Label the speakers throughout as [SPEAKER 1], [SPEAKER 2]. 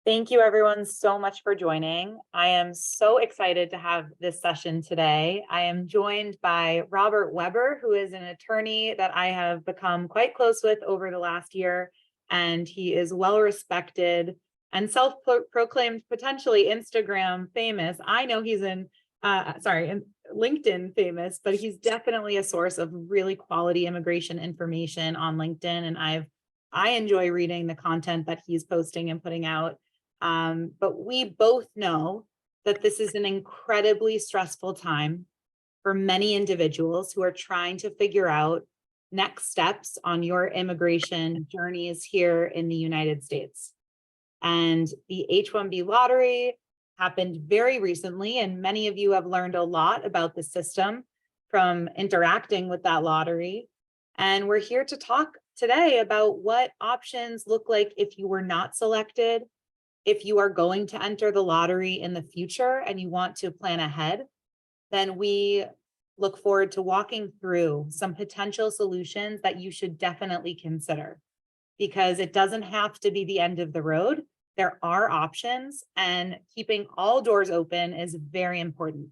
[SPEAKER 1] Thank you everyone so much for joining. I am so excited to have this session today. I am joined by Robert Weber, who is an attorney that I have become quite close with over the last year, and he is well respected and self-proclaimed potentially Instagram famous. I know he's LinkedIn famous, but he's definitely a source of really quality immigration information on LinkedIn, and I enjoy reading the content that he's posting and putting out. But we both know that this is an incredibly stressful time for many individuals who are trying to figure out next steps on your immigration journeys here in the United States. And the H-1B lottery happened very recently, and many of you have learned a lot about the system from interacting with that lottery. And we're here to talk today about what options look like if you were not selected. If you are going to enter the lottery in the future and you want to plan ahead, then we look forward to walking through some potential solutions that you should definitely consider, because it doesn't have to be the end of the road. There are options, and keeping all doors open is very important.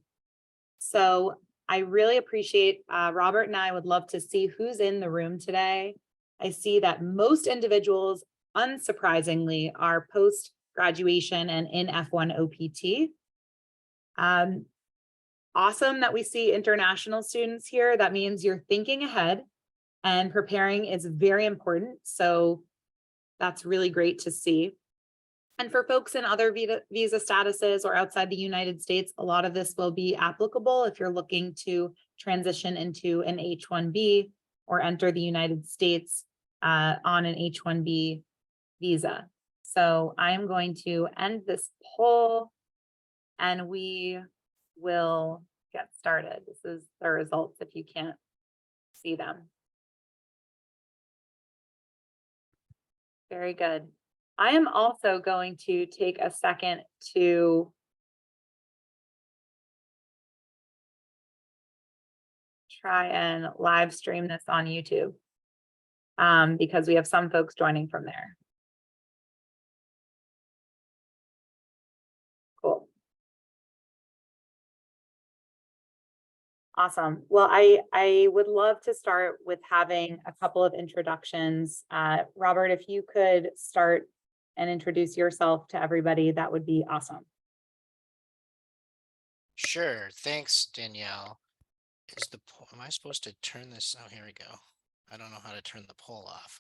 [SPEAKER 1] So I really appreciate Robert and I would love to see who's in the room today. I see that most individuals, unsurprisingly, are post-graduation and in F1 OPT. Awesome that we see international students here. That means you're thinking ahead, and preparing is very important. So that's really great to see. And for folks in other visa statuses or outside the United States, a lot of this will be applicable if you're looking to transition into an H-1B or enter the United States on an H-1B visa. So I'm going to end this poll and we will get started. This is the results if you can't see them. Very good. I am also going to take a second to try and live stream this on YouTube because we have some folks joining from there. Cool. Awesome. Well, I would love to start with having a couple of introductions. Robert, if you could start and introduce yourself to everybody, that would be awesome.
[SPEAKER 2] Sure. Thanks, Danielle. Is the poll, am I supposed to turn this? Oh, here we go. I don't know how to turn the poll off.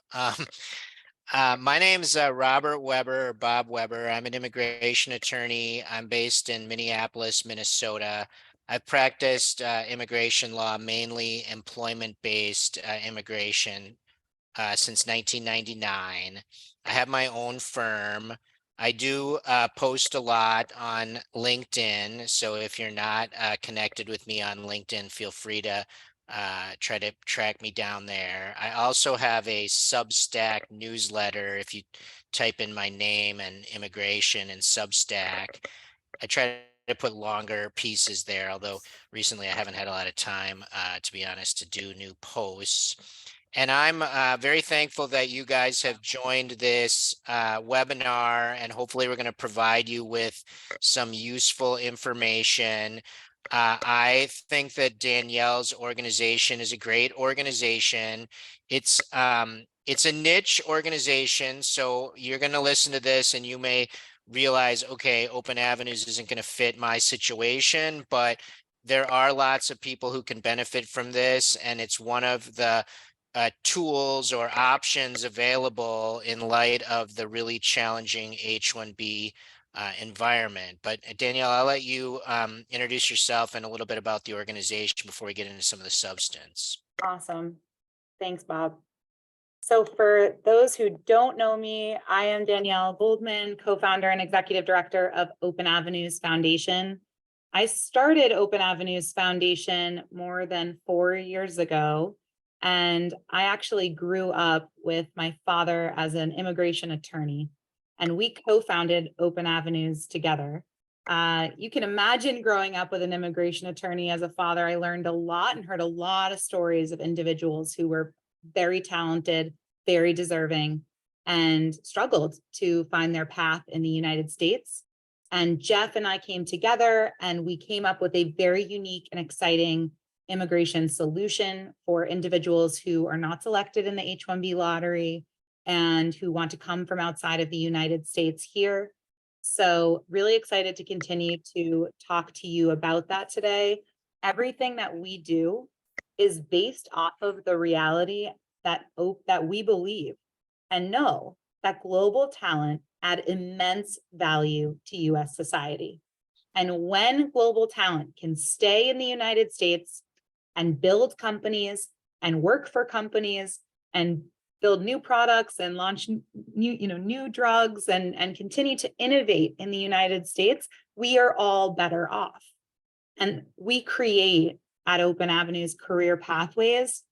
[SPEAKER 2] My name is Robert Weber, or Bob Weber. I'm an immigration attorney. I'm based in Minneapolis, Minnesota. I've practiced immigration law, mainly employment-based immigration since 1999. I have my own firm. I do post a lot on LinkedIn. So if you're not connected with me on LinkedIn, feel free to try to track me down there. I also have a Substack newsletter. If you type in my name and immigration and Substack, I try to put longer pieces there, although recently I haven't had a lot of time, to be honest, to do new posts. And I'm very thankful that you guys have joined this webinar, and hopefully we're going to provide you with some useful information. I think that Danielle's organization is a great organization. It's a niche organization, so you're going to listen to this and you may realize, okay, Open Avenues isn't going to fit my situation, but there are lots of people who can benefit from this, and it's one of the tools or options available in light of the really challenging H-1B environment. But Danielle, I'll let you introduce yourself and a little bit about the organization before we get into some of the substance.
[SPEAKER 1] Awesome. Thanks, Bob. So for those who don't know me, I am Danielle Goldman, co-founder and executive director of Open Avenues Foundation. I started Open Avenues Foundation more than 4 years ago, and I actually grew up with my father as an immigration attorney, and we co-founded Open Avenues together. You can imagine growing up with an immigration attorney as a father. I learned a lot and heard a lot of stories of individuals who were very talented, very deserving, and struggled to find their path in the United States. And Jeff and I came together and we came up with a very unique and exciting immigration solution for individuals who are not selected in the H-1B lottery and who want to come from outside of the United States here. So really excited to continue to talk to you about that today. Everything that we do is based off of the reality that we believe and know that global talent add immense value to US society. And when global talent can stay in the United States and build companies and work for companies and build new products and launch new drugs and continue to innovate in the United States, we are all better off. And we create at Open Avenues career pathways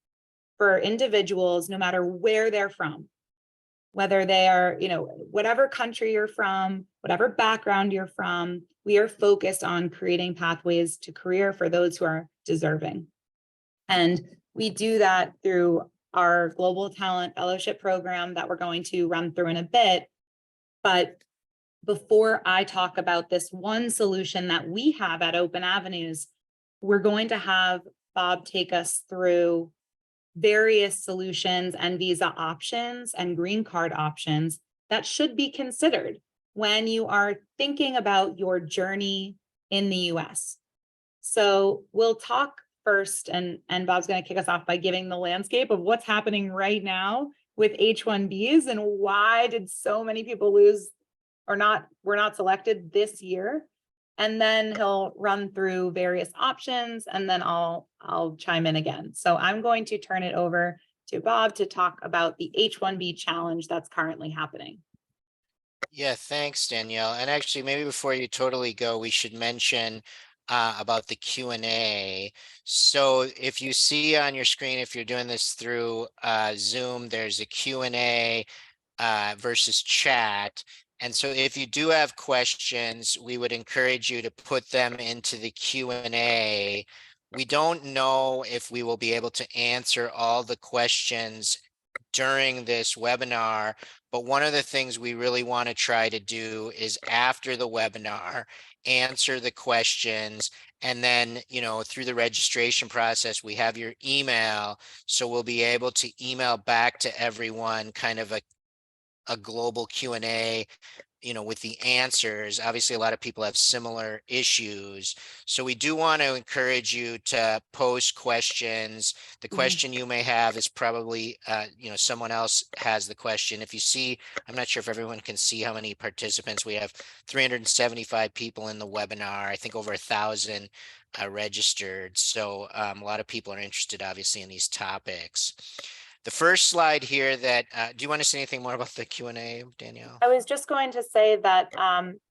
[SPEAKER 1] for individuals, no matter where they're from, whether they are, whatever country you're from, whatever background you're from, we are focused on creating pathways to career for those who are deserving. And we do that through our Global Talent Fellowship program that we're going to run through in a bit. But before I talk about this one solution that we have at Open Avenues, we're going to have Bob take us through various solutions and visa options and green card options that should be considered when you are thinking about your journey in the US. So we'll talk first, and Bob's going to kick us off by giving the landscape of what's happening right now with H-1Bs and why did so many people lose or were not selected this year. And then he'll run through various options and then I'll chime in again. So I'm going to turn it over to Bob to talk about the H-1B challenge that's currently happening.
[SPEAKER 2] Yeah, thanks, Danielle. And actually, maybe before you totally go, we should mention about the Q&A. So if you see on your screen, if you're doing this through Zoom, there's a Q&A versus chat. And so if you do have questions, we would encourage you to put them into the Q&A. We don't know if we will be able to answer all the questions during this webinar, but one of the things we really want to try to do is after the webinar, answer the questions, and then, through the registration process, we have your email, so we'll be able to email back to everyone kind of a global Q&A, with the answers. Obviously, a lot of people have similar issues. So we do want to encourage you to post questions. The question you may have is probably, someone else has the question. If you see, I'm not sure if everyone can see how many participants. We have 375 people in the webinar. I think over 1,000 registered. So a lot of people are interested, obviously, in these topics. The first slide here that, do you want to say anything more about the Q&A, Danielle?
[SPEAKER 1] I was just going to say that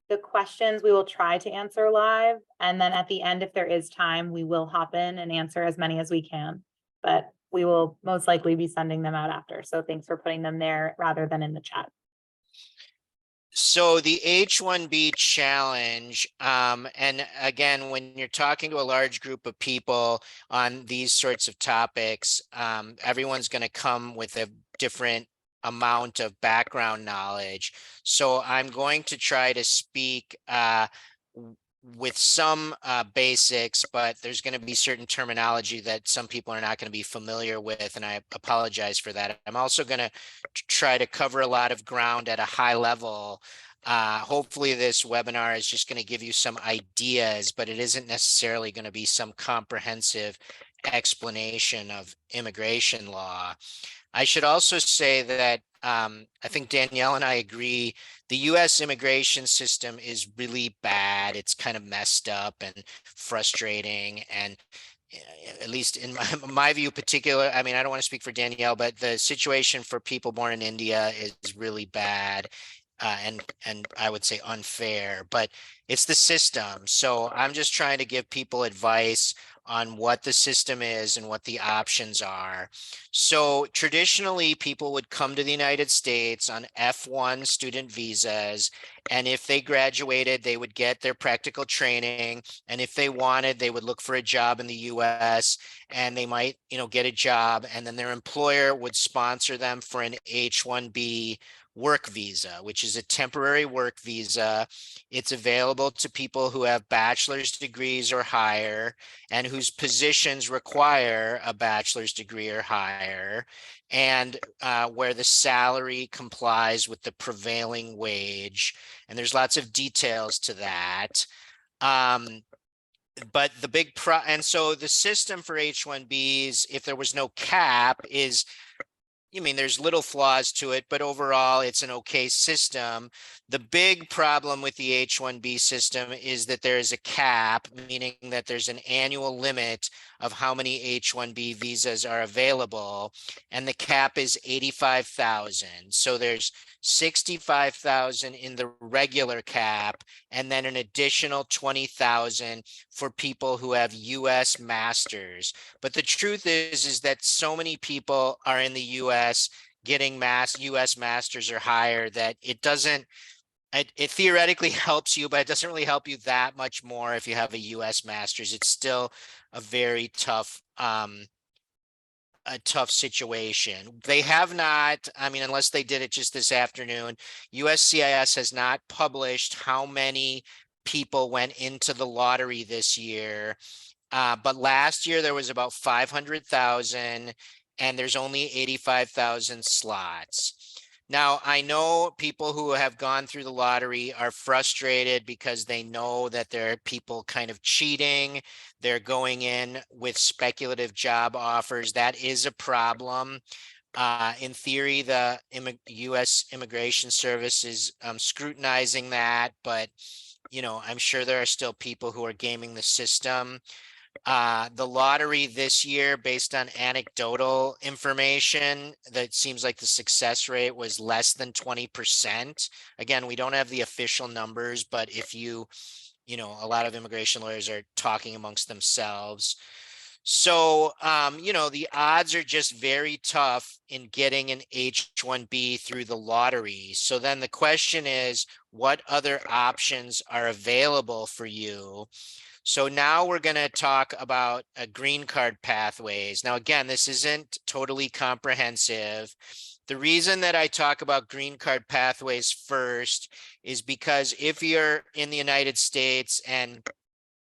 [SPEAKER 1] the questions we will try to answer live. And then at the end, if there is time, we will hop in and answer as many as we can. But we will most likely be sending them out after. So thanks for putting them there rather than in the chat.
[SPEAKER 2] So the H-1B challenge, and again, when you're talking to a large group of people on these sorts of topics, everyone's going to come with a different amount of background knowledge. So I'm going to try to speak with some basics, but there's going to be certain terminology that some people are not going to be familiar with, and I apologize for that. I'm also going to try to cover a lot of ground at a high level. Hopefully this webinar is just going to give you some ideas, but it isn't necessarily going to be some comprehensive explanation of immigration law. I should also say that I think Danielle and I agree the US immigration system is really bad. It's kind of messed up and frustrating, and at least in my view particular, I mean, I don't want to speak for Danielle, but the situation for people born in India is really bad. And I would say unfair, but it's the system. So I'm just trying to give people advice on what the system is and what the options are. So traditionally, people would come to the United States on F1 student visas, And if they graduated, they would get their practical training. And if they wanted, they would look for a job in the US, and they might, get a job, and then their employer would sponsor them for an H-1B work visa, which is a temporary work visa. It's available to people who have bachelor's degrees or higher and whose positions require a bachelor's degree or higher, and where the salary complies with the prevailing wage. And there's lots of details to that. But the and so the system for H-1Bs, if there was no cap, is, there's little flaws to it, but overall it's an okay system. The big problem with the H-1B system is that there is a cap, meaning that there's an annual limit of how many H-1B visas are available, and the cap is 85,000. So there's 65,000 in the regular cap, and then an additional 20,000 for people who have US masters. But the truth is that so many people are in the US getting US masters or higher that it doesn't, it theoretically helps you, but it doesn't really help you that much more if you have a US masters. It's still a very tough, situation. They have not, unless they did it just this afternoon, USCIS has not published how many people went into the lottery this year. But last year there was about 500,000, and there's only 85,000 slots. Now, I know people who have gone through the lottery are frustrated because they know that there are people kind of cheating. They're going in with speculative job offers. That is a problem. In theory, the U.S. Immigration Service is scrutinizing that, but I'm sure there are still people who are gaming the system. The lottery this year, based on anecdotal information, that seems like the success rate was less than 20%. Again, we don't have the official numbers, but if a lot of immigration lawyers are talking amongst themselves. So, the odds are just very tough in getting an H-1B through the lottery. So then the question is, what other options are available for you? So now we're going to talk about a green card pathways. Now, again, this isn't totally comprehensive. The reason that I talk about green card pathways first is because if you're in the United States and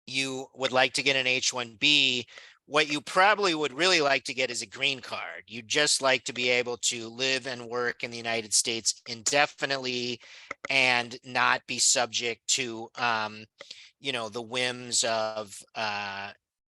[SPEAKER 2] you would like to get an H-1B, what you probably would really like to get is a green card. You'd just like to be able to live and work in the United States indefinitely and not be subject to the whims of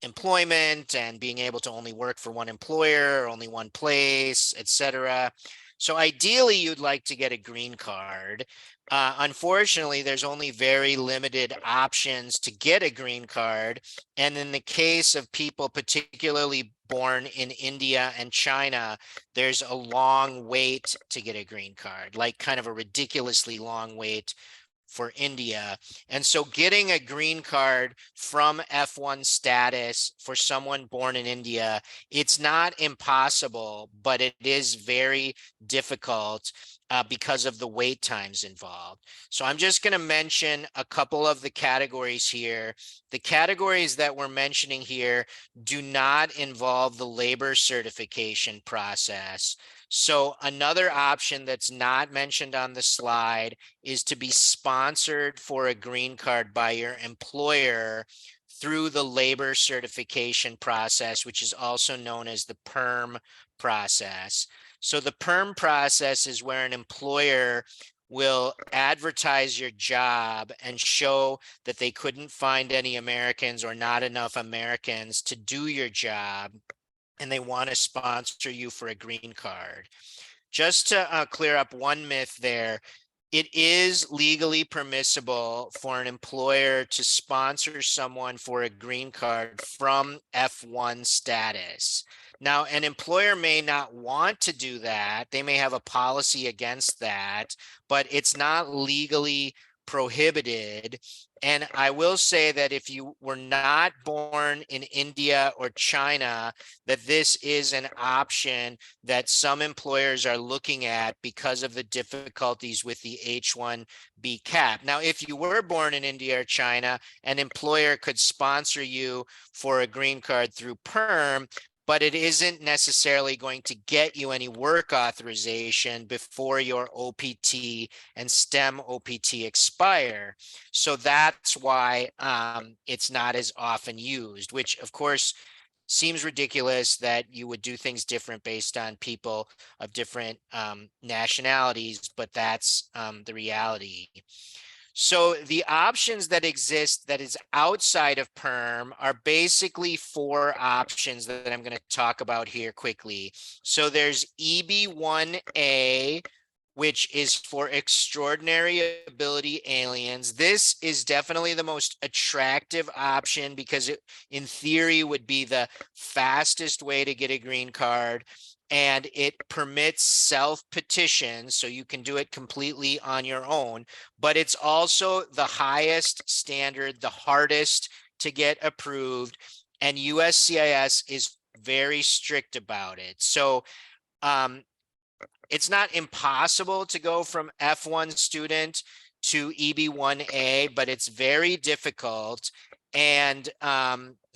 [SPEAKER 2] employment and being able to only work for one employer or only one place, etc. So ideally, you'd like to get a green card. Unfortunately, there's only very limited options to get a green card. And in the case of people particularly born in India and China, there's a long wait to get a green card, like kind of a ridiculously long wait for India. And so getting a green card from F1 status for someone born in India, it's not impossible, but it is very difficult because of the wait times involved. So I'm just going to mention a couple of the categories here. The categories that we're mentioning here do not involve the labor certification process. So another option that's not mentioned on the slide is to be sponsored for a green card by your employer through the labor certification process, which is also known as the PERM process. So the PERM process is where an employer will advertise your job and show that they couldn't find any Americans or not enough Americans to do your job, and they want to sponsor you for a green card. Just to clear up one myth there, it is legally permissible for an employer to sponsor someone for a green card from F1 status. Now, an employer may not want to do that. They may have a policy against that, but it's not legally prohibited. And I will say that if you were not born in India or China, that this is an option that some employers are looking at because of the difficulties with the H-1B cap. Now, if you were born in India or China, an employer could sponsor you for a green card through PERM, but it isn't necessarily going to get you any work authorization before your OPT and STEM OPT expire. So that's why it's not as often used, which of course seems ridiculous that you would do things different based on people of different nationalities, but that's the reality. So the options that exist that is outside of PERM are basically four options that I'm going to talk about here quickly. So there's EB-1A, which is for extraordinary ability aliens. This is definitely the most attractive option because it, in theory, would be the fastest way to get a green card. And it permits self-petition, so you can do it completely on your own, but it's also the highest standard, the hardest to get approved, and USCIS is very strict about it. So it's not impossible to go from F1 student to EB-1A, but it's very difficult. And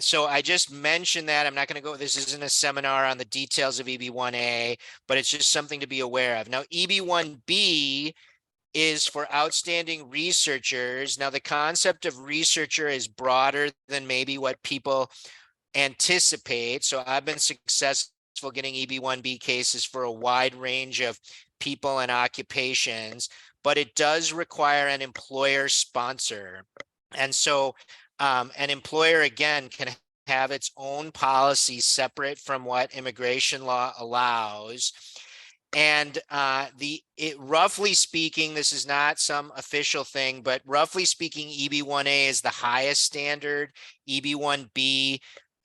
[SPEAKER 2] so I just mentioned that. I'm not going to go, this isn't a seminar on the details of EB-1A, but it's just something to be aware of. Now, EB-1B is for outstanding researchers. Now, the concept of researcher is broader than maybe what people anticipate. So I've been successful getting EB-1B cases for a wide range of people and occupations, but it does require an employer sponsor. And so an employer, again, can have its own policy separate from what immigration law allows. And roughly speaking, this is not some official thing, but roughly speaking, EB-1A is the highest standard, EB-1B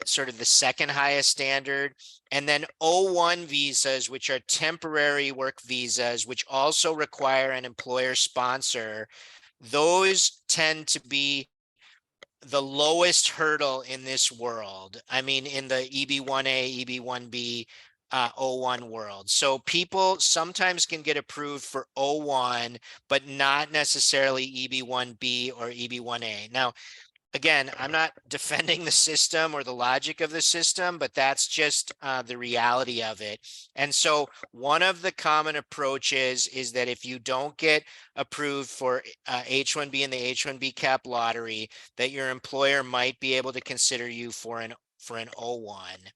[SPEAKER 2] sort of the second highest standard, and then O-1 visas, which are temporary work visas, which also require an employer sponsor. Those tend to be the lowest hurdle in this world. I mean, in the EB-1A, EB-1B, O-1 world. So people sometimes can get approved for O-1, but not necessarily EB-1B or EB-1A. Now, again, I'm not defending the system or the logic of the system, but that's just the reality of it. And so one of the common approaches is that if you don't get approved for H-1B in the H-1B cap lottery, that your employer might be able to consider you for an O-1.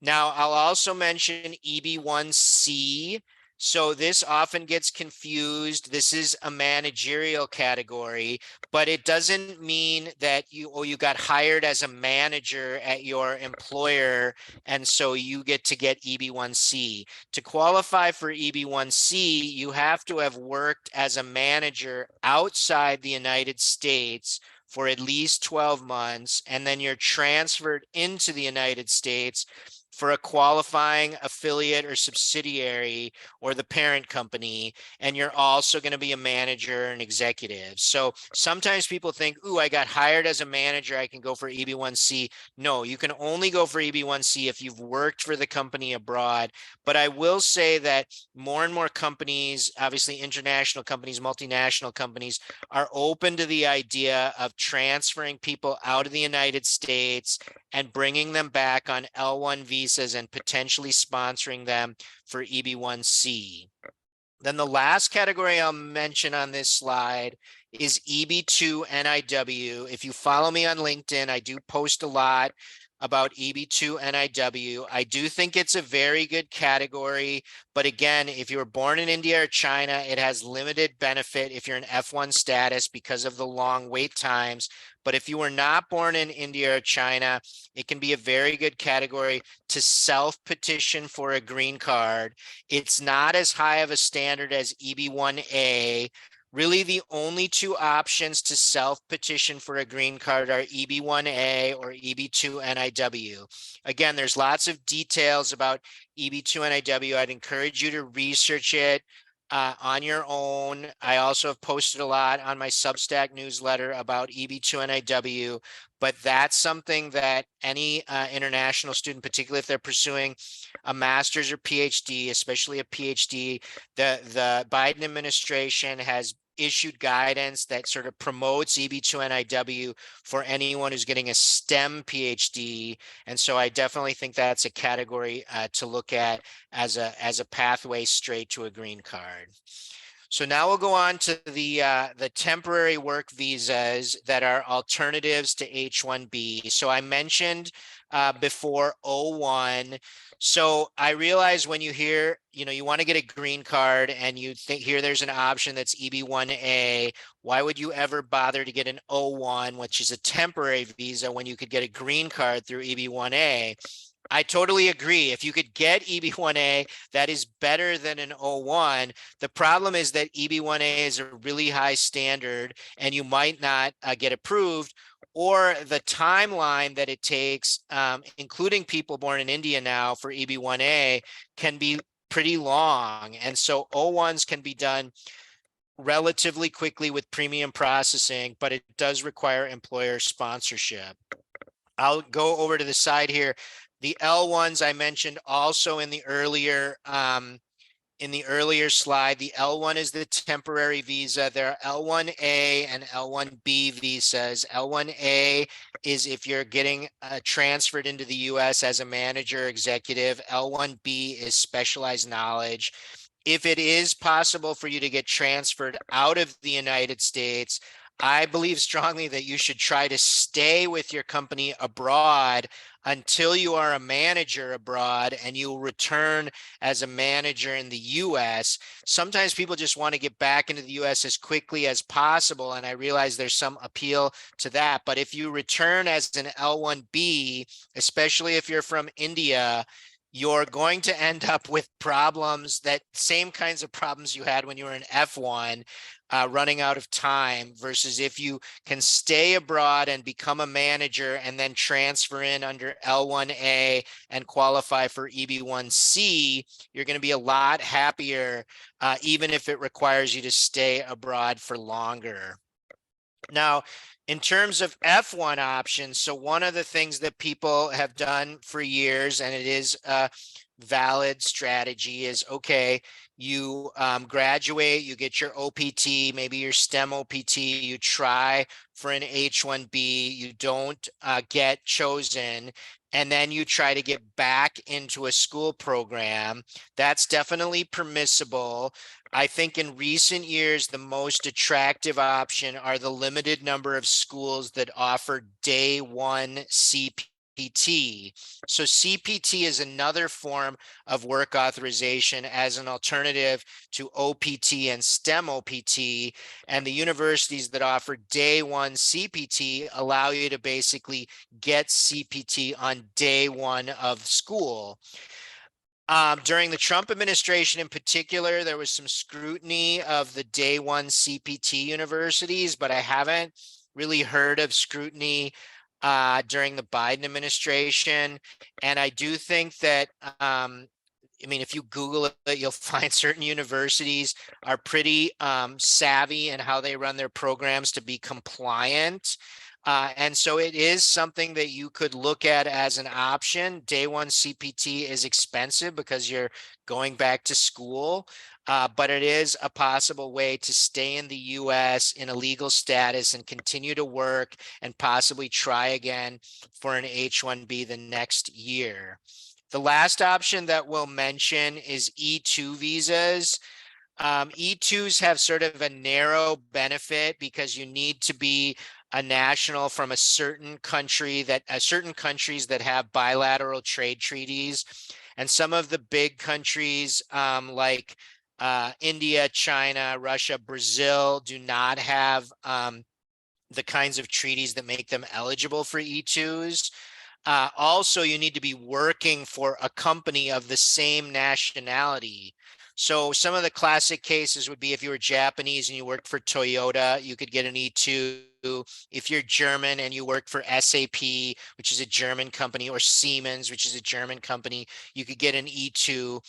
[SPEAKER 2] Now, I'll also mention EB-1C. So this often gets confused. This is a managerial category, but it doesn't mean that you got hired as a manager at your employer, and so you get to get EB-1C. To qualify for EB-1C, you have to have worked as a manager outside the United States for at least 12 months, and then you're transferred into the United States for a qualifying affiliate or subsidiary or the parent company, and you're also going to be a manager and executive. So sometimes people think, ooh, I got hired as a manager, I can go for EB-1C. No, you can only go for EB-1C if you've worked for the company abroad. But I will say that more and more companies, obviously international companies, multinational companies, are open to the idea of transferring people out of the United States and bringing them back on L1 visas and potentially sponsoring them for EB-1C. Then the last category I'll mention on this slide is EB-2 NIW. If you follow me on LinkedIn, I do post a lot about EB-2 NIW. I do think it's a very good category, but again, if you were born in India or China, it has limited benefit if you're in F1 status because of the long wait times. But if you were not born in India or China, it can be a very good category to self-petition for a green card. It's not as high of a standard as EB-1A. Really, the only two options to self-petition for a green card are EB-1A or EB-2 NIW. Again, there's lots of details about EB-2 NIW. I'd encourage you to research it. on your own. I also have posted a lot on my Substack newsletter about EB2NIW, but that's something that any international student, particularly if they're pursuing a master's or PhD, especially a PhD, the Biden administration has issued guidance that sort of promotes EB2NIW for anyone who's getting a STEM PhD. And so I definitely think that's a category to look at as a pathway straight to a green card. So now we'll go on to the temporary work visas that are alternatives to H-1B. So I mentioned before O1. So I realize when you hear, you want to get a green card and you think here there's an option that's EB1A. Why would you ever bother to get an O1, which is a temporary visa, when you could get a green card through EB1A? I totally agree. If you could get EB1A, that is better than an O1. The problem is that EB1A is a really high standard and you might not get approved, or the timeline that it takes, including people born in India now for EB1A, can be pretty long. And so O1s can be done relatively quickly with premium processing, but it does require employer sponsorship. I'll go over to the side here. The L1s I mentioned also in the earlier slide. The L1 is the temporary visa. There are L1A and L1B visas. L1A is if you're getting transferred into the US as a manager executive. L1B is specialized knowledge. If it is possible for you to get transferred out of the United States, I believe strongly that you should try to stay with your company abroad until you are a manager abroad and you'll return as a manager in the US. Sometimes people just want to get back into the US as quickly as possible, and I realize there's some appeal to that. But if you return as an L1B, especially if you're from India, you're going to end up with problems, that same kinds of problems you had when you were in F1, running out of time, versus if you can stay abroad and become a manager and then transfer in under L1A and qualify for EB1C, you're going to be a lot happier, even if it requires you to stay abroad for longer. Now, in terms of F1 options, so one of the things that people have done for years, and it is a valid strategy, is okay, you graduate, you get your OPT, maybe your STEM OPT, you try for an H-1B, you don't get chosen, and then you try to get back into a school program. That's definitely permissible. I think in recent years, the most attractive option are the limited number of schools that offer day one CPT. So CPT is another form of work authorization as an alternative to OPT and STEM OPT. And the universities that offer day one CPT allow you to basically get CPT on day one of school. During the Trump administration in particular, there was some scrutiny of the day one CPT universities, but I haven't really heard of scrutiny during the Biden administration. And I do think that, I mean, if you Google it, you'll find certain universities are pretty savvy in how they run their programs to be compliant. And so it is something that you could look at as an option. Day one CPT is expensive because you're going back to school, but it is a possible way to stay in the US in a legal status and continue to work and possibly try again for an H-1B the next year. The last option that we'll mention is E2 visas. E2s have sort of a narrow benefit because you need to be a national from a certain country, that certain countries that have bilateral trade treaties. And some of the big countries like India, China, Russia, Brazil do not have the kinds of treaties that make them eligible for E2s. Also, you need to be working for a company of the same nationality. So some of the classic cases would be if you were Japanese and you worked for Toyota, you could get an E2. If you're German and you work for SAP, which is a German company, or Siemens, which is a German company, you could get an E2.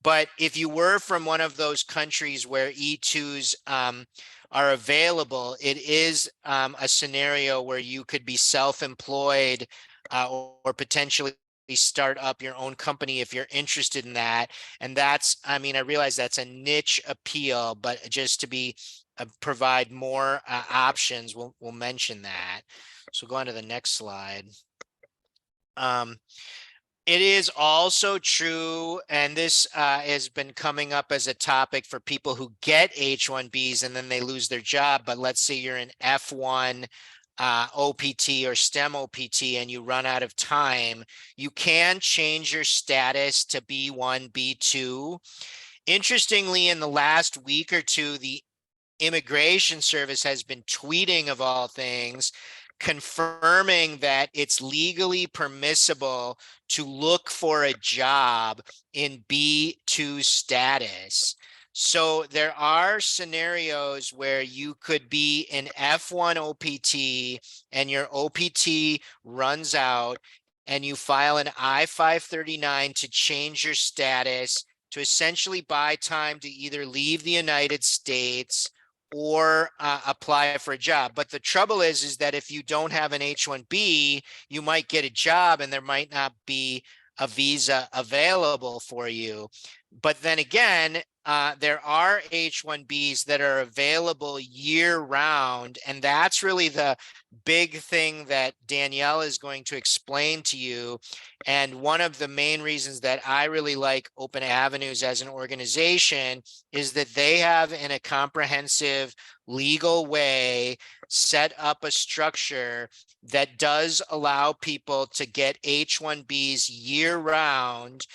[SPEAKER 2] But if you were from one of those countries where E2s are available, it is a scenario where you could be self-employed or potentially start up your own company if you're interested in that. And that's, I mean, I realize that's a niche appeal, but just to be provide more options, we'll mention that. So go on to the next slide. It is also true, and this has been coming up as a topic for people who get H-1Bs and then they lose their job. But let's say you're an F1 OPT or STEM OPT and you run out of time, you can change your status to B1, B2. Interestingly, in the last week or two, the Immigration Service has been tweeting, of all things, confirming that it's legally permissible to look for a job in B2 status. So there are scenarios where you could be an F1 OPT and your OPT runs out and you file an I-539 to change your status to essentially buy time to either leave the United States or apply for a job. But the trouble is that if you don't have an H-1B, you might get a job and there might not be a visa available for you. But then again, there are H-1Bs that are available year round. And that's really the big thing that Danielle is going to explain to you. And one of the main reasons that I really like Open Avenues as an organization is that they have, in a comprehensive legal way, set up a structure that does allow people to get H-1Bs year round,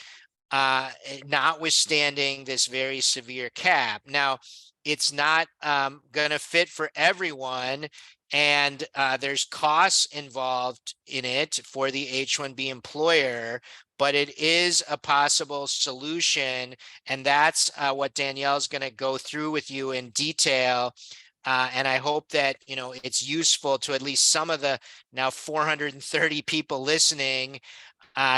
[SPEAKER 2] notwithstanding this very severe cap. Now, it's not going to fit for everyone, and there's costs involved in it for the H-1B employer, but it is a possible solution, and that's what Danielle's going to go through with you in detail. And I hope that, you know, it's useful to at least some of the now 430 people listening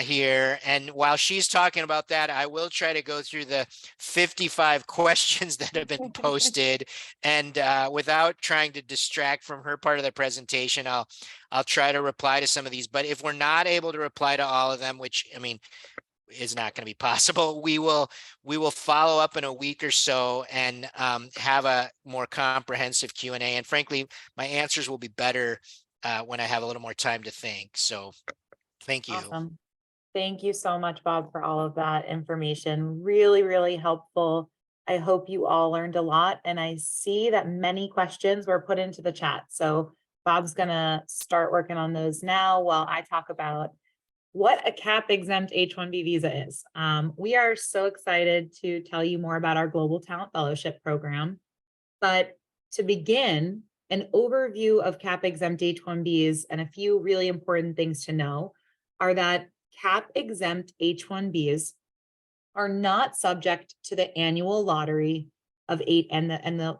[SPEAKER 2] here. And while she's talking about that, I will try to go through the 55 questions that have been posted. And without trying to distract from her part of the presentation, I'll try to reply to some of these. But if we're not able to reply to all of them, which, I mean, is not going to be possible, we will follow up in a week or so and have a more comprehensive Q&A. And frankly, my answers will be better when I have a little more time to think. So thank you.
[SPEAKER 1] Awesome. Thank you so much, Bob, for all of that information. Really, really helpful. I hope you all learned a lot. And I see that many questions were put into the chat. So Bob's going to start working on those now while I talk about what a cap-exempt H-1B visa is. We are so excited to tell you more about our Global Talent Fellowship program. But to begin, an overview of cap-exempt H-1Bs and a few really important things to know are that cap-exempt H-1Bs are not subject to the annual lottery of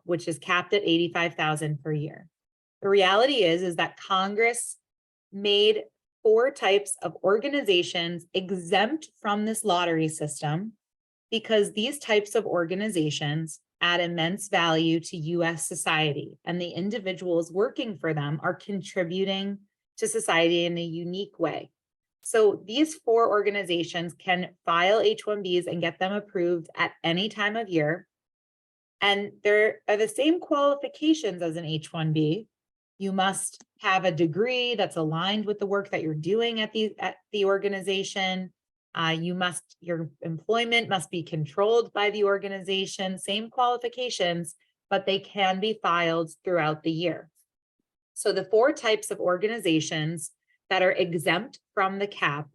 [SPEAKER 1] which is capped at 85,000 per year. The reality is that Congress made 4 types of organizations exempt from this lottery system because these types of organizations add immense value to US society, and the individuals working for them are contributing to society in a unique way. So these 4 organizations can file H-1Bs and get them approved at any time of year. And there are the same qualifications as an H-1B. You must have a degree that's aligned with the work that you're doing at the organization. Your employment must be controlled by the organization, same qualifications, but they can be filed throughout the year. So the 4 types of organizations that are exempt from the cap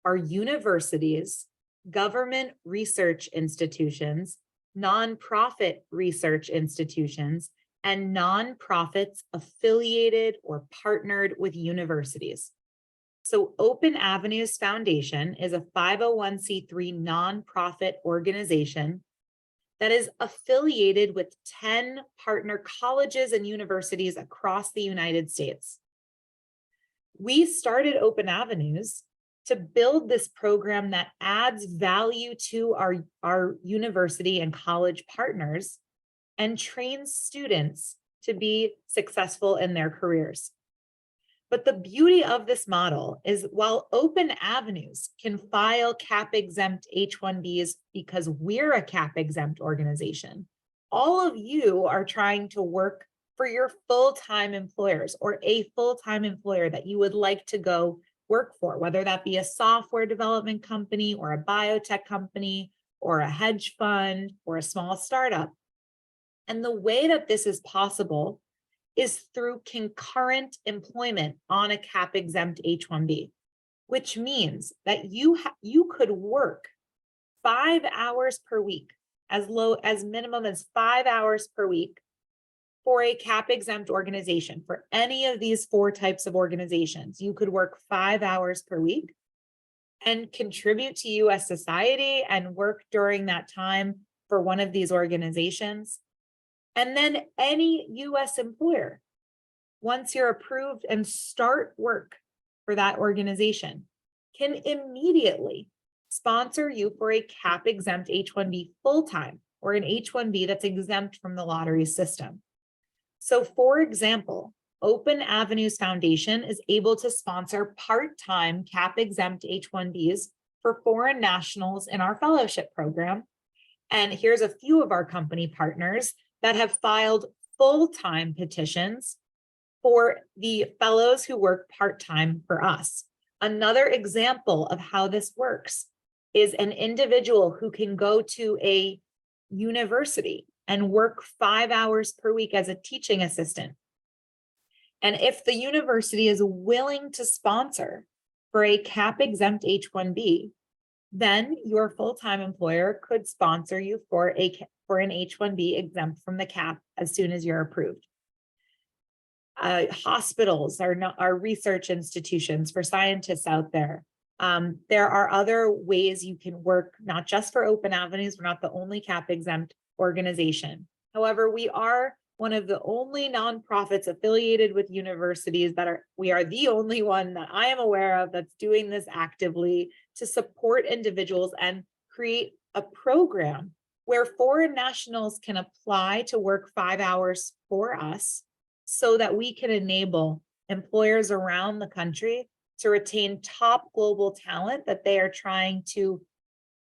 [SPEAKER 1] are universities, government research institutions, nonprofit research institutions, and nonprofits affiliated or partnered with universities. So Open Avenues Foundation is a 501c3 nonprofit organization that is affiliated with 10 partner colleges and universities across the United States. We started Open Avenues to build this program that adds value to our university and college partners and trains students to be successful in their careers. But the beauty of this model is while Open Avenues can file Cap-Exempt H-1Bs because we're a Cap-Exempt organization, all of you are trying to work for your full-time employers or a full-time employer that you would like to go work for, whether that be a software development company or a biotech company or a hedge fund or a small startup. And the way that this is possible is through concurrent employment on a Cap-Exempt H-1B, which means that you could work 5 hours per week, as minimum as 5 hours per week for a Cap-Exempt organization. For any of these 4 types of organizations, you could work 5 hours per week and contribute to US society and work during that time for one of these organizations. And then any US employer, once you're approved and start work for that organization, can immediately sponsor you for a Cap-Exempt H-1B full-time or an H-1B that's exempt from the lottery system. So for example, Open Avenues Foundation is able to sponsor part-time Cap-Exempt H-1Bs for foreign nationals in our fellowship program. And here's a few of our company partners that have filed full-time petitions for the fellows who work part-time for us. Another example of how this works is an individual who can go to a university and work 5 hours per week as a teaching assistant. And if the university is willing to sponsor for a Cap-Exempt H-1B, then your full-time employer could sponsor you for an H-1B exempt from the cap as soon as you're approved. Hospitals are research institutions for scientists out there. There are other ways you can work, not just for Open Avenues. We're not the only Cap-Exempt organization. However, we are one of the only nonprofits affiliated with universities we are the only one that I am aware of that's doing this actively to support individuals and create a program where foreign nationals can apply to work 5 hours for us so that we can enable employers around the country to retain top global talent that they are trying to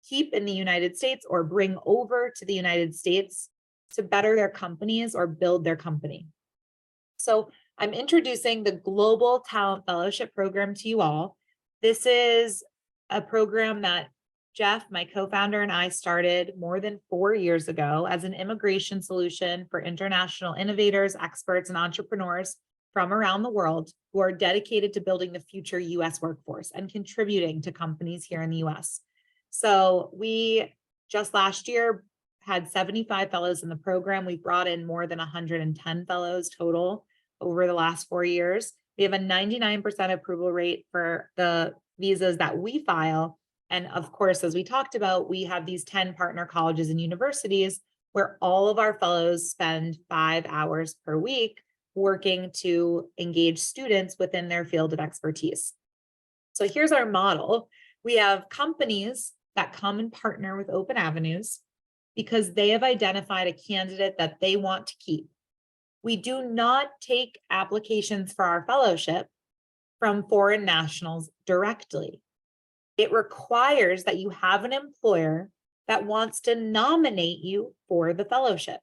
[SPEAKER 1] keep in the United States or bring over to the United States to better their companies or build their company. So I'm introducing the Global Talent Fellowship Program to you all. This is a program that Jeff, my co-founder, and I started more than 4 years ago as an immigration solution for international innovators, experts, and entrepreneurs from around the world who are dedicated to building the future US workforce and contributing to companies here in the US. So we just last year had 75 fellows in the program. We brought in more than 110 fellows total over the last 4 years. We have a 99% approval rate for the visas that we file. And of course, as we talked about, we have these 10 partner colleges and universities where all of our fellows spend 5 hours per week working to engage students within their field of expertise. So here's our model. We have companies that come and partner with Open Avenues because they have identified a candidate that they want to keep. We do not take applications for our fellowship from foreign nationals directly. It requires that you have an employer that wants to nominate you for the fellowship.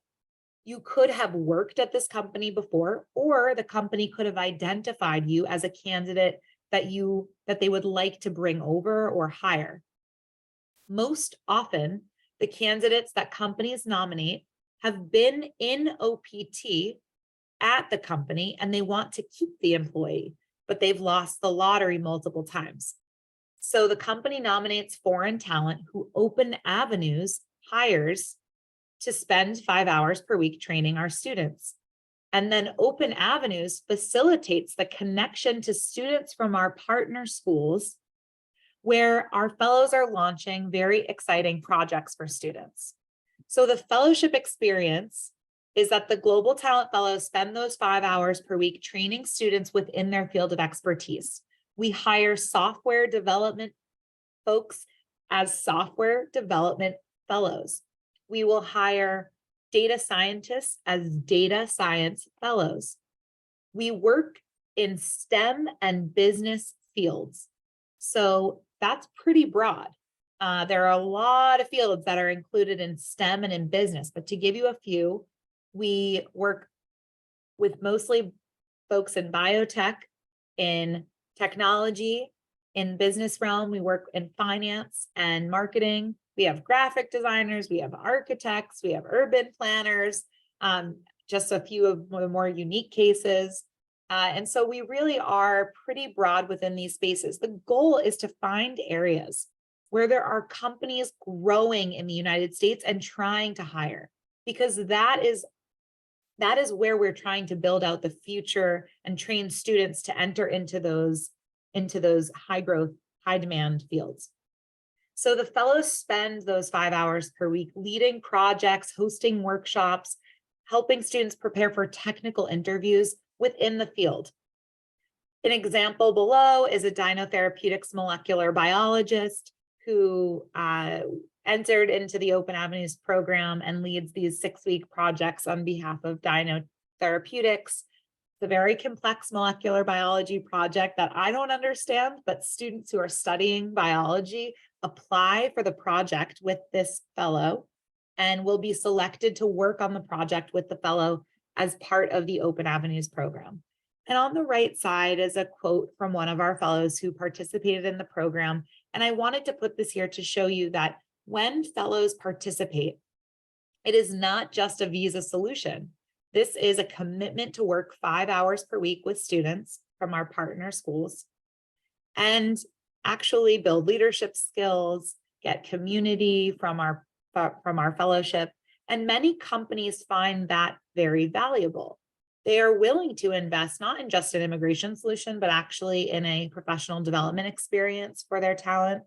[SPEAKER 1] You could have worked at this company before, or the company could have identified you as a candidate that they would like to bring over or hire. Most often, the candidates that companies nominate have been in OPT at the company and they want to keep the employee, but they've lost the lottery multiple times. So the company nominates foreign talent who Open Avenues hires to spend 5 hours per week training our students. And then Open Avenues facilitates the connection to students from our partner schools where our fellows are launching very exciting projects for students. So the fellowship experience is that the Global Talent Fellows spend those 5 hours per week training students within their field of expertise. We hire software development folks as software development fellows. We will hire data scientists as data science fellows. We work in STEM and business fields. So that's pretty broad. There are a lot of fields that are included in STEM and in business, but to give you a few, we work with mostly folks in biotech, in technology, in business realm. We work in finance and marketing. We have graphic designers, we have architects, we have urban planners, just a few of the more unique cases. And so we really are pretty broad within these spaces. The goal is to find areas where there are companies growing in the United States and trying to hire, because that is where we're trying to build out the future and train students to enter into those high growth, high demand fields. So the fellows spend those 5 hours per week leading projects, hosting workshops, helping students prepare for technical interviews within the field. An example below is a dinotherapeutics molecular biologist who entered into the Open Avenues program and leads these 6-week projects on behalf of dinotherapeutics. It's a very complex molecular biology project that I don't understand, but students who are studying biology apply for the project with this fellow and will be selected to work on the project with the fellow as part of the Open Avenues program. And on the right side is a quote from one of our fellows who participated in the program. And I wanted to put this here to show you that when fellows participate, it is not just a visa solution. This is a commitment to work 5 hours per week with students from our partner schools and actually build leadership skills, get community from our fellowship. And many companies find that very valuable. They are willing to invest not in just an immigration solution, but actually in a professional development experience for their talent.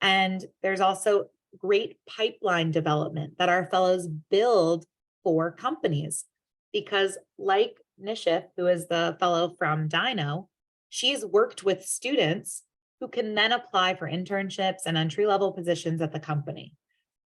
[SPEAKER 1] And there's also great pipeline development that our fellows build for companies, because like Nishith, who is the fellow from Dino, she's worked with students who can then apply for internships and entry-level positions at the company.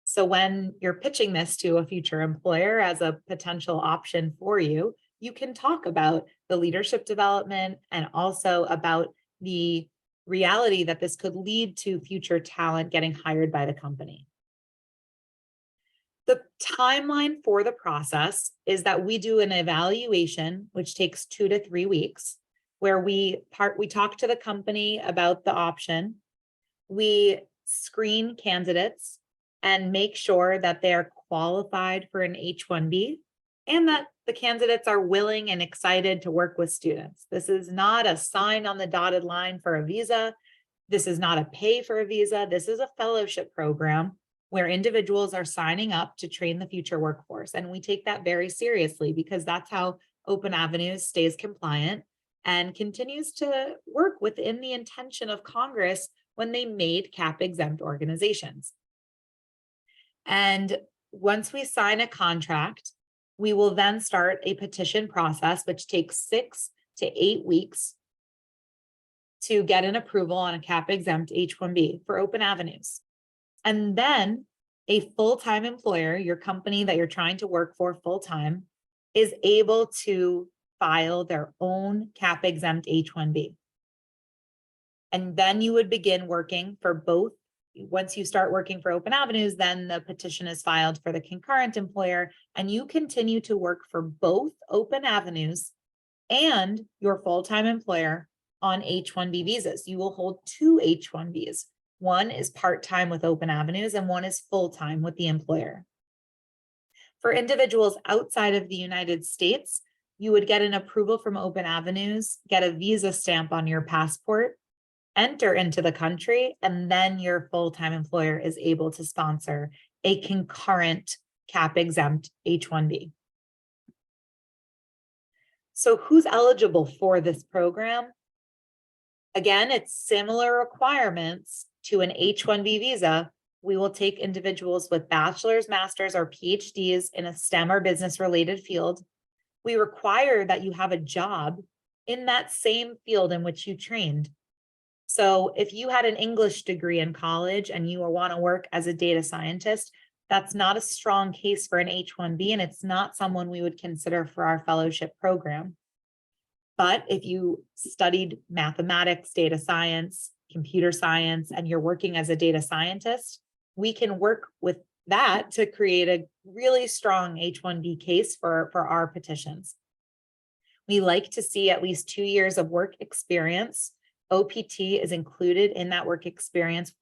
[SPEAKER 1] So when you're pitching this to a future employer as a potential option for you, you can talk about the leadership development and also about the reality that this could lead to future talent getting hired by the company. The timeline for the process is that we do an evaluation, which takes 2 to 3 weeks, where we talk to the company about the option. We screen candidates and make sure that they're qualified for an H-1B and that the candidates are willing and excited to work with students. This is not a sign on the dotted line for a visa. This is not a pay for a visa. This is a fellowship program where individuals are signing up to train the future workforce. And we take that very seriously because that's how Open Avenues stays compliant and continues to work within the intention of Congress when they made Cap-Exempt organizations. And once we sign a contract, we will then start a petition process, which takes 6 to 8 weeks to get an approval on a Cap-Exempt H-1B for Open Avenues. And then a full-time employer, your company that you're trying to work for full-time, is able to file their own Cap-Exempt H-1B. And then you would begin working for both. Once you start working for Open Avenues, then the petition is filed for the concurrent employer, and you continue to work for both Open Avenues and your full-time employer on H-1B visas. You will hold 2 H-1Bs. One is part-time with Open Avenues and one is full-time with the employer. For individuals outside of the United States, you would get an approval from Open Avenues, get a visa stamp on your passport, enter into the country, and then your full-time employer is able to sponsor a concurrent Cap-Exempt H-1B. So who's eligible for this program? Again, it's similar requirements to an H-1B visa. We will take individuals with bachelor's, master's, or PhDs in a STEM or business-related field. We require that you have a job in that same field in which you trained. So if you had an English degree in college and you want to work as a data scientist, that's not a strong case for an H-1B, and it's not someone we would consider for our fellowship program. But if you studied mathematics, data science, computer science, and you're working as a data scientist, we can work with that to create a really strong H-1B case for our petitions. We like to see at least 2 years of work experience. OPT is included in that work experience.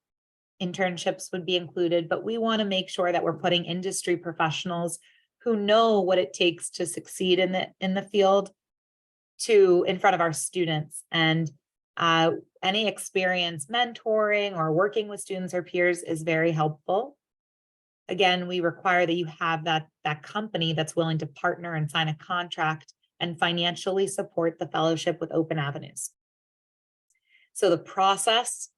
[SPEAKER 1] Internships would be included, but we want to make sure that we're putting industry professionals who know what it takes to succeed in the field in front of our students. And any experience mentoring or working with students or peers is very helpful. Again, we require that you have that company that's willing to partner and sign a contract and financially support the fellowship with open avenues. So the process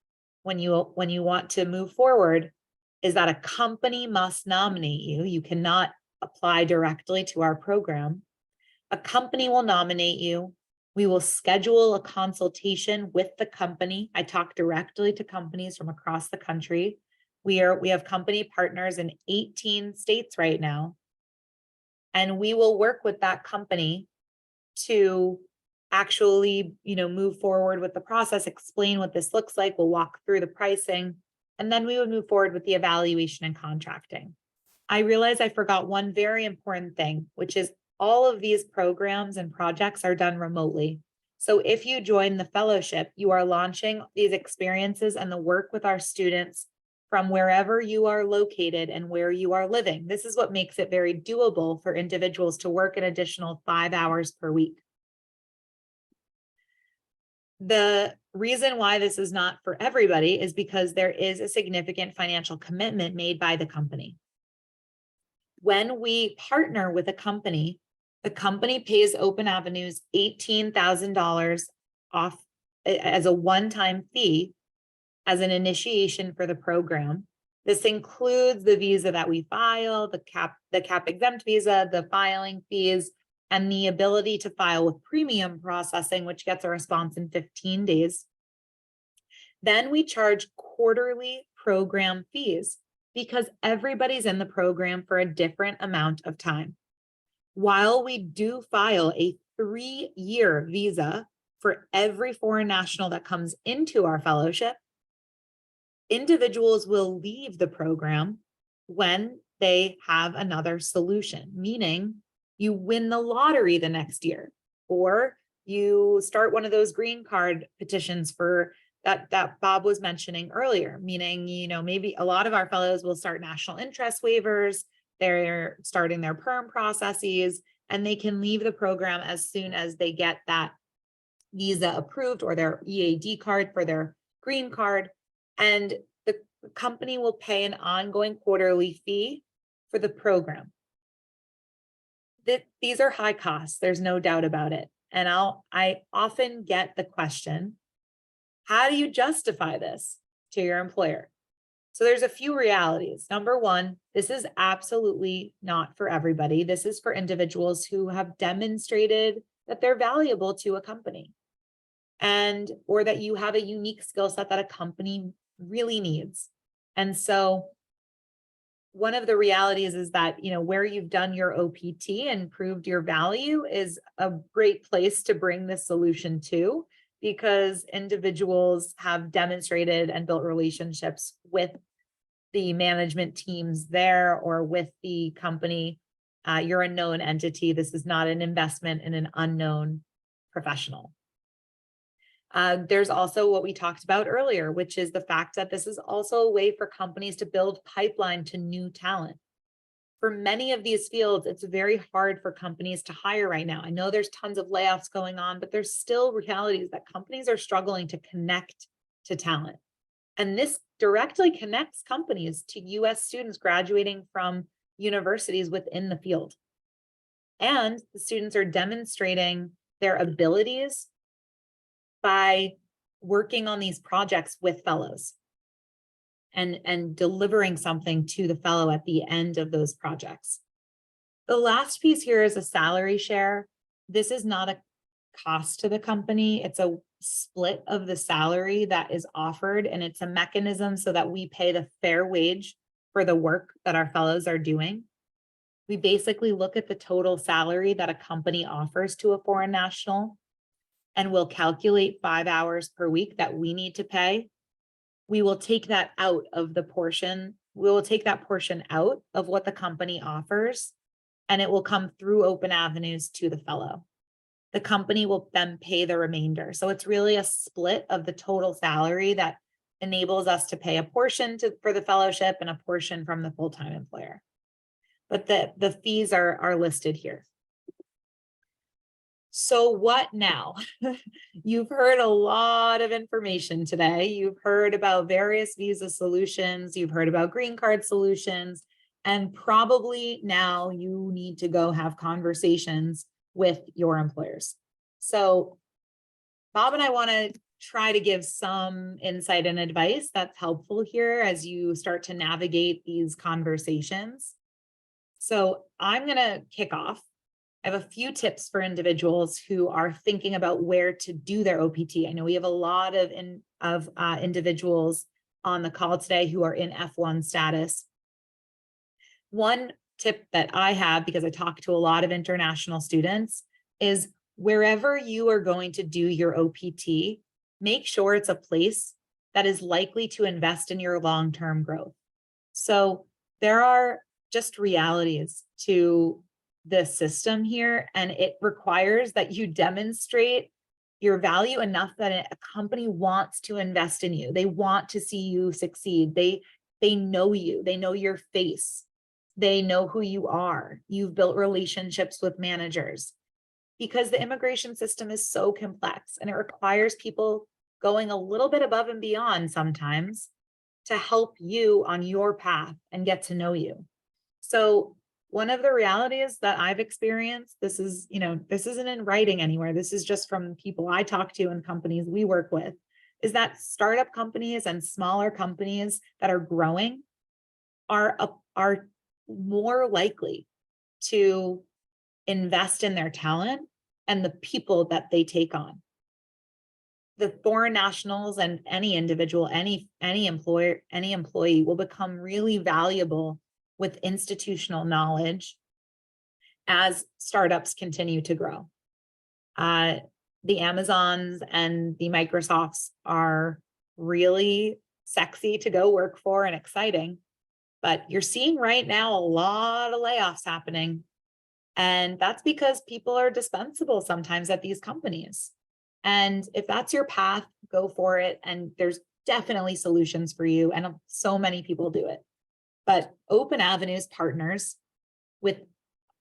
[SPEAKER 1] when you want to move forward is that a company must nominate you. You cannot apply directly to our program. A company will nominate you. We will schedule a consultation with the company. I talk directly to companies from across the country. We have company partners in 18 states right now. And we will work with that company to actually, move forward with the process, explain what this looks like. We'll walk through the pricing, and then we would move forward with the evaluation and contracting. I realize I forgot one very important thing, which is all of these programs and projects are done remotely. So if you join the fellowship, you are launching these experiences and the work with our students from wherever you are located and where you are living. This is what makes it very doable for individuals to work an additional 5 hours per week. The reason why this is not for everybody is because there is a significant financial commitment made by the company. When we partner with a company, the company pays Open Avenues $18,000 off as a one-time fee as an initiation for the program. This includes the visa that we file, the Cap-Exempt visa, the filing fees, and the ability to file with premium processing, which gets a response in 15 days. Then we charge quarterly program fees because everybody's in the program for a different amount of time. While we do file a 3-year visa for every foreign national that comes into our fellowship, individuals will leave the program when they have another solution, meaning you win the lottery the next year, or you start one of those green card petitions for that Bob was mentioning earlier, meaning, maybe a lot of our fellows will start national interest waivers, they're starting their perm processes, and they can leave the program as soon as they get that visa approved or their EAD card for their green card. And the company will pay an ongoing quarterly fee for the program. These are high costs, there's no doubt about it. And I often get the question, how do you justify this to your employer? So there's a few realities. Number one, this is absolutely not for everybody. This is for individuals who have demonstrated that they're valuable to a company, or that you have a unique skill set that a company really needs. And so one of the realities is that, where you've done your OPT and proved your value is a great place to bring this solution to, because individuals have demonstrated and built relationships with the management teams there or with the company. You're a known entity. This is not an investment in an unknown professional. There's also what we talked about earlier, which is the fact that this is also a way for companies to build pipeline to new talent. For many of these fields, it's very hard for companies to hire right now. I know there's tons of layoffs going on, but there's still realities that companies are struggling to connect to talent. And this directly connects companies to US students graduating from universities within the field. And the students are demonstrating their abilities by working on these projects with fellows and delivering something to the fellow at the end of those projects. The last piece here is a salary share. This is not a cost to the company. It's a split of the salary that is offered, and it's a mechanism so that we pay the fair wage for the work that our fellows are doing. We basically look at the total salary that a company offers to a foreign national, and we'll calculate 5 hours per week that we need to pay. We will take that out of the portion. We will take that portion out of what the company offers, and it will come through Open Avenues to the fellow. The company will then pay the remainder. So it's really a split of the total salary that enables us to pay a portion for the fellowship and a portion from the full-time employer. But the fees are listed here. So what now? You've heard a lot of information today. You've heard about various visa solutions. You've heard about green card solutions. And probably now you need to go have conversations with your employers. So Bob and I want to try to give some insight and advice that's helpful here as you start to navigate these conversations. So I'm going to kick off. I have a few tips for individuals who are thinking about where to do their OPT. I know we have a lot of individuals on the call today who are in F1 status. One tip that I have, because I talk to a lot of international students, is wherever you are going to do your OPT, make sure it's a place that is likely to invest in your long-term growth. So there are just realities to the system here, and it requires that you demonstrate your value enough that a company wants to invest in you. They want to see you succeed. They know you. They know your face. They know who you are. You've built relationships with managers, because the immigration system is so complex and it requires people going a little bit above and beyond sometimes to help you on your path and get to know you. So one of the realities that I've experienced, this isn't in writing anywhere, this is just from people I talk to and companies we work with, is that startup companies and smaller companies that are growing are more likely to invest in their talent and the people that they take on. The foreign nationals and any individual, any employer, any employee will become really valuable with institutional knowledge as startups continue to grow. The Amazons and the Microsofts are really sexy to go work for and exciting, but you're seeing right now a lot of layoffs happening. And that's because people are dispensable sometimes at these companies. And if that's your path, go for it. And there's definitely solutions for you. And so many people do it. But Open Avenues partners with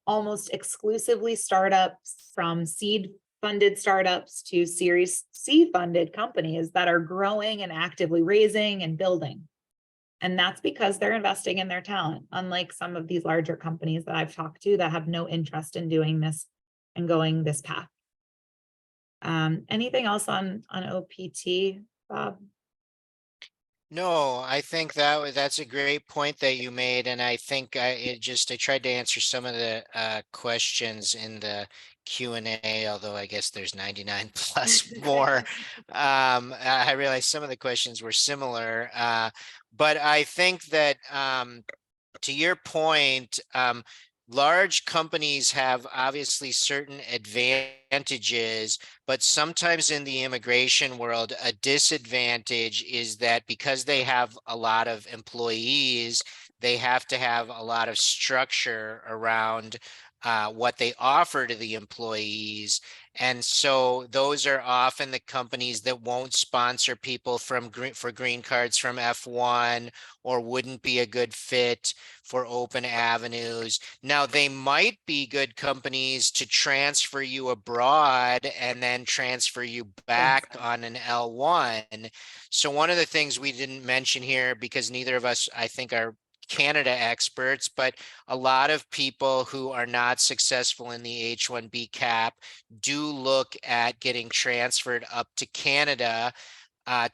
[SPEAKER 1] almost exclusively startups, from seed funded startups to Series C funded companies that are growing and actively raising and building. And that's because they're investing in their talent, unlike some of these larger companies that I've talked to that have no interest in doing this and going this path. Anything else on OPT, Bob?
[SPEAKER 2] No, I think that's a great point that you made, and I think I tried to answer some of the questions in the Q&A, although I guess there's 99 plus more. I realized some of the questions were similar, but I think that to your point, large companies have obviously certain advantages, but sometimes in the immigration world, a disadvantage is that because they have a lot of employees, they have to have a lot of structure around what they offer to the employees. And so those are often the companies that won't sponsor people for green cards from F1, or wouldn't be a good fit for Open Avenues. Now, they might be good companies to transfer you abroad and then transfer you back on an L1. So one of the things we didn't mention here, because neither of us, I think, are Canada experts, but a lot of people who are not successful in the H-1B cap do look at getting transferred up to Canada.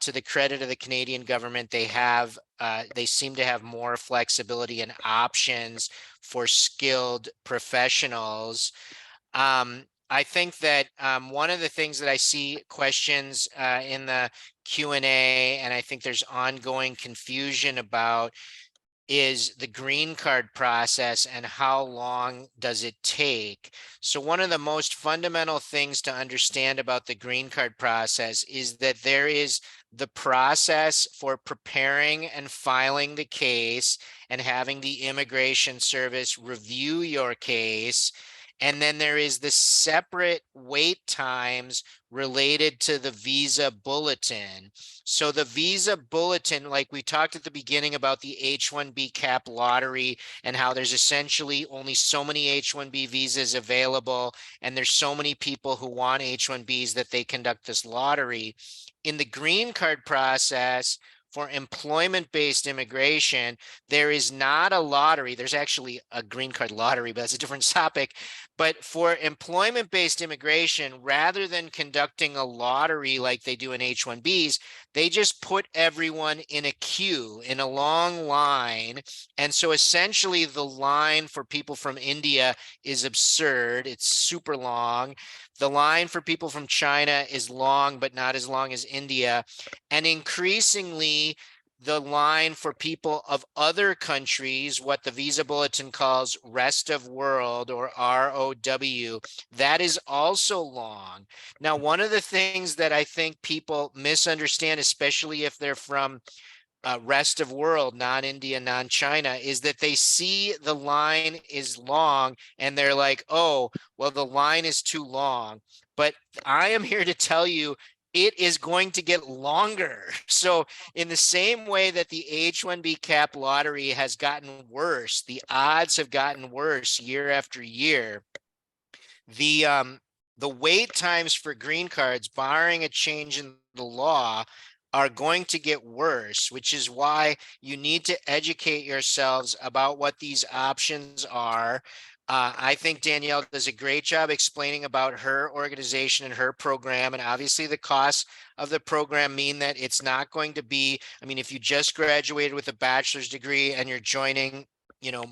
[SPEAKER 2] To the credit of the Canadian government, they seem to have more flexibility and options for skilled professionals. I think that one of the things that I see questions in the Q&A, and I think there's ongoing confusion about, is the green card process and how long does it take? So one of the most fundamental things to understand about the green card process is that there is the process for preparing and filing the case and having the immigration service review your case. And then there is the separate wait times related to the visa bulletin. So the visa bulletin, like we talked at the beginning about the H-1B cap lottery and how there's essentially only so many H-1B visas available, and there's so many people who want H-1Bs that they conduct this lottery. In the green card process, for employment-based immigration, there is not a lottery. There's actually a green card lottery, but that's a different topic. But for employment-based immigration, rather than conducting a lottery like they do in H-1Bs, they just put everyone in a queue, in a long line. And so essentially the line for people from India is absurd. It's super long. The line for people from China is long, but not as long as India. And increasingly, the line for people of other countries, what the visa bulletin calls rest of world, or ROW, that is also long. Now, one of the things that I think people misunderstand, especially if they're from rest of world, non-India, non-China, is that they see the line is long and they're like, oh, well, the line is too long. But I am here to tell you, it is going to get longer. So in the same way that the H-1B cap lottery has gotten worse, the odds have gotten worse year after year, the wait times for green cards, barring a change in the law, are going to get worse, which is why you need to educate yourselves about what these options are. I think Danielle does a great job explaining about her organization and her program. And obviously the costs of the program mean that it's not going to be, I mean, if you just graduated with a bachelor's degree and you're joining,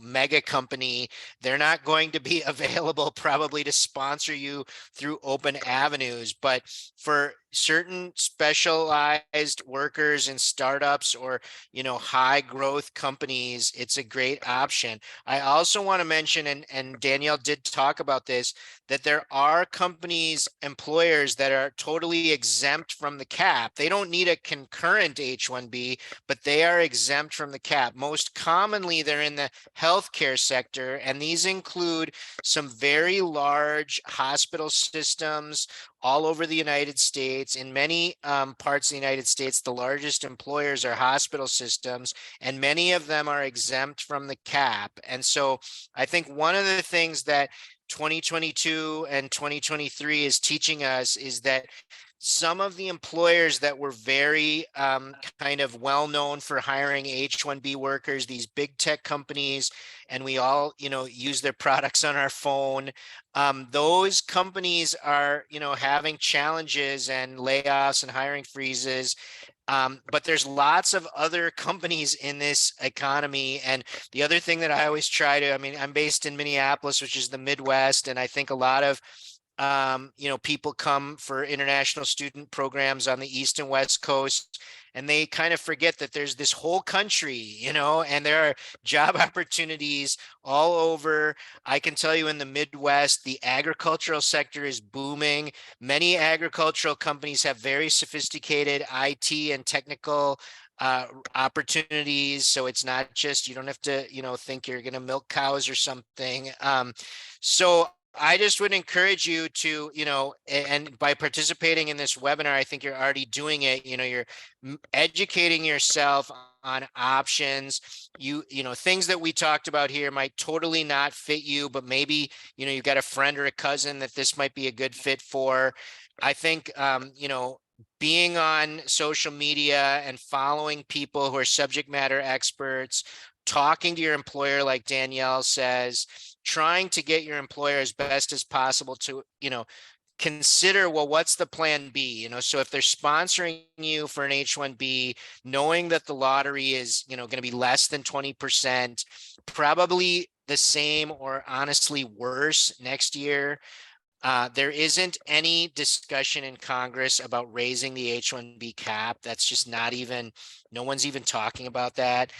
[SPEAKER 2] mega company, they're not going to be available probably to sponsor you through open avenues. But for certain specialized workers in startups or, high growth companies, it's a great option. I also want to mention, and Danielle did talk about this, that there are companies, employers that are totally exempt from the cap. They don't need a concurrent H-1B, but they are exempt from the cap. Most commonly, they're in the healthcare sector, and these include some very large hospital systems all over the United States. In many parts of the United States, the largest employers are hospital systems, and many of them are exempt from the cap. And so I think one of the things that 2022 and 2023 is teaching us is that some of the employers that were very kind of well known for hiring H-1B workers, these big tech companies, and we all, use their products on our phone. Those companies are, having challenges and layoffs and hiring freezes. But there's lots of other companies in this economy. And the other thing that I always try to, I mean, I'm based in Minneapolis, which is the Midwest, and I think a lot of people come for international student programs on the East and West Coast, and they kind of forget that there's this whole country, and there are job opportunities all over. I can tell you in the Midwest, the agricultural sector is booming. Many agricultural companies have very sophisticated IT and technical opportunities. So it's not just, you don't have to, think you're going to milk cows or something. So I just would encourage you to, and by participating in this webinar, I think you're already doing it. You're educating yourself on options. Things that we talked about here might totally not fit you, but maybe, you've got a friend or a cousin that this might be a good fit for. I think, being on social media and following people who are subject matter experts, talking to your employer, like Danielle says, trying to get your employer as best as possible to, consider, well, what's the plan B? So if they're sponsoring you for an H-1B, knowing that the lottery is, going to be less than 20%, probably the same or honestly worse next year. There isn't any discussion in Congress about raising the H-1B cap. That's just not even, no one's even talking about that.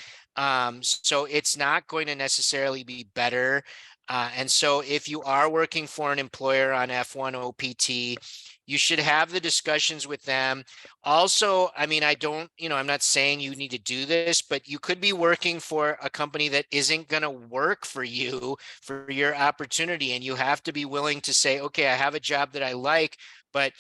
[SPEAKER 2] So it's not going to necessarily be better. And so if you are working for an employer on F1 OPT, you should have the discussions with them. Also, I mean, I don't, I'm not saying you need to do this, but you could be working for a company that isn't going to work for you for your opportunity. And you have to be willing to say, okay, I have a job that I like, but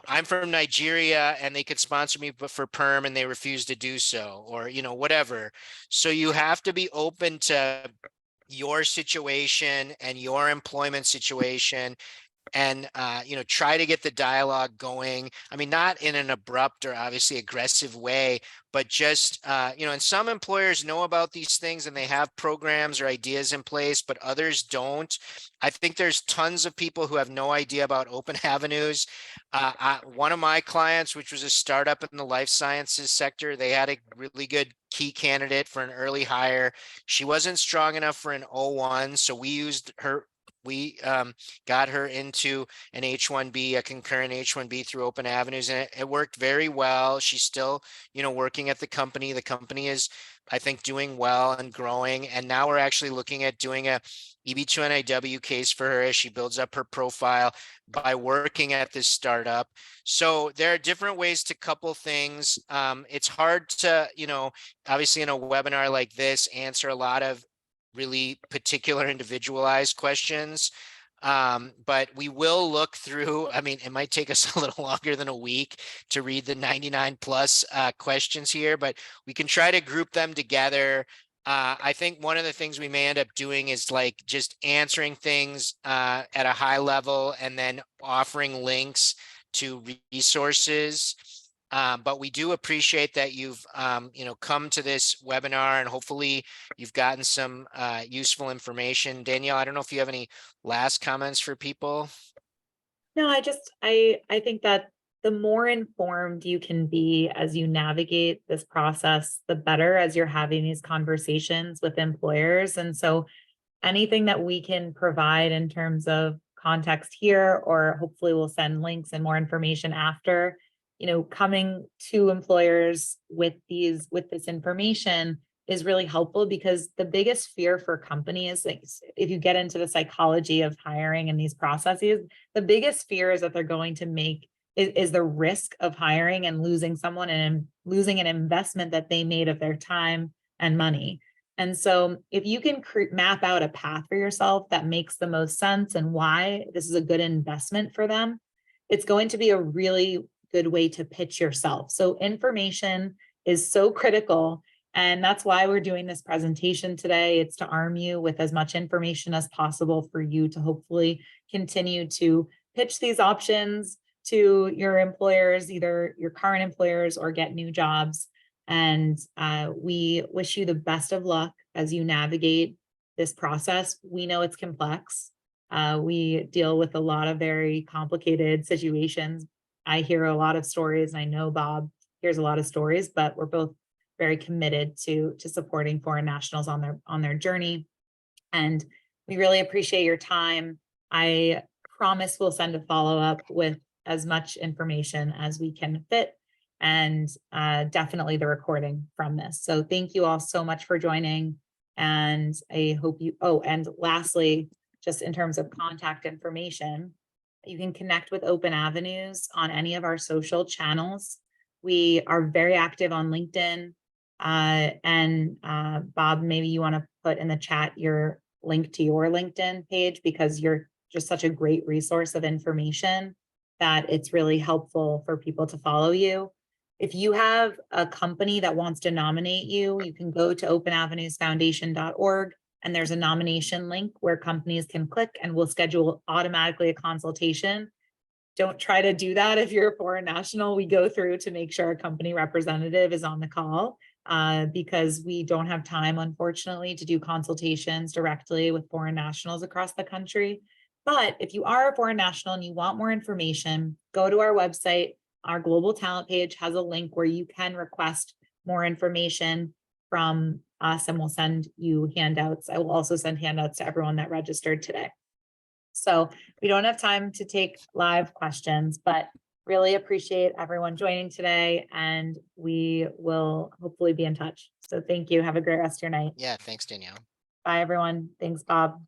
[SPEAKER 2] I'm from Nigeria and they could sponsor me for perm and they refuse to do so, or, whatever. So you have to be open to your situation and your employment situation, and try to get the dialogue going. I mean, not in an abrupt or obviously aggressive way, but just and some employers know about these things and they have programs or ideas in place, but others don't. I think there's tons of people who have no idea about open avenues. One of my clients, which was a startup in the life sciences sector, they had a really good key candidate for an early hire. She wasn't strong enough for an O1, so we used her. We got her into an H-1B, a concurrent H-1B through Open Avenues, and it worked very well. She's still, working at the company. The company is, I think, doing well and growing. And now we're actually looking at doing a EB2NIW case for her as she builds up her profile by working at this startup. So there are different ways to couple things. It's hard to, obviously in a webinar like this, answer a lot of really particular individualized questions. But we will look through, I mean, it might take us a little longer than a week to read the 99 plus questions here, but we can try to group them together. I think one of the things we may end up doing is like just answering things at a high level and then offering links to resources. But we do appreciate that you've come to this webinar, and hopefully you've gotten some useful information. Danielle, I don't know if you have any last comments for people.
[SPEAKER 1] No, I think that the more informed you can be as you navigate this process, the better as you're having these conversations with employers. And so anything that we can provide in terms of context here, or hopefully we'll send links and more information after, coming to employers with this information is really helpful, because the biggest fear for companies, like if you get into the psychology of hiring and these processes, the biggest fear is that they're going to make is the risk of hiring and losing someone and losing an investment that they made of their time and money. And so if you can map out a path for yourself that makes the most sense and why this is a good investment for them, it's going to be a really good way to pitch yourself. So information is so critical. And that's why we're doing this presentation today. It's to arm you with as much information as possible for you to hopefully continue to pitch these options to your employers, either your current employers or get new jobs. And we wish you the best of luck as you navigate this process. We know it's complex. We deal with a lot of very complicated situations. I hear a lot of stories, and I know Bob hears a lot of stories, but we're both very committed to supporting foreign nationals on their journey. And we really appreciate your time. I promise we'll send a follow-up with as much information as we can fit, and definitely the recording from this. So thank you all so much for joining. And I hope you, and lastly, just in terms of contact information, you can connect with Open Avenues on any of our social channels. We are very active on LinkedIn. And Bob, maybe you want to put in the chat your link to your LinkedIn page, because you're just such a great resource of information that it's really helpful for people to follow you. If you have a company that wants to nominate you, you can go to openavenusfoundation.org, and there's a nomination link where companies can click, and we'll schedule automatically a consultation. Don't try to do that if you're a foreign national. We go through to make sure a company representative is on the call, because we don't have time, unfortunately, to do consultations directly with foreign nationals across the country. But if you are a foreign national and you want more information, go to our website. Our global talent page has a link where you can request more information from us, and we'll send you handouts. I will also send handouts to everyone that registered today. So we don't have time to take live questions, but really appreciate everyone joining today, and we will hopefully be in touch. So thank you. Have a great rest of your night.
[SPEAKER 2] Yeah, thanks, Danielle.
[SPEAKER 1] Bye, everyone. Thanks, Bob.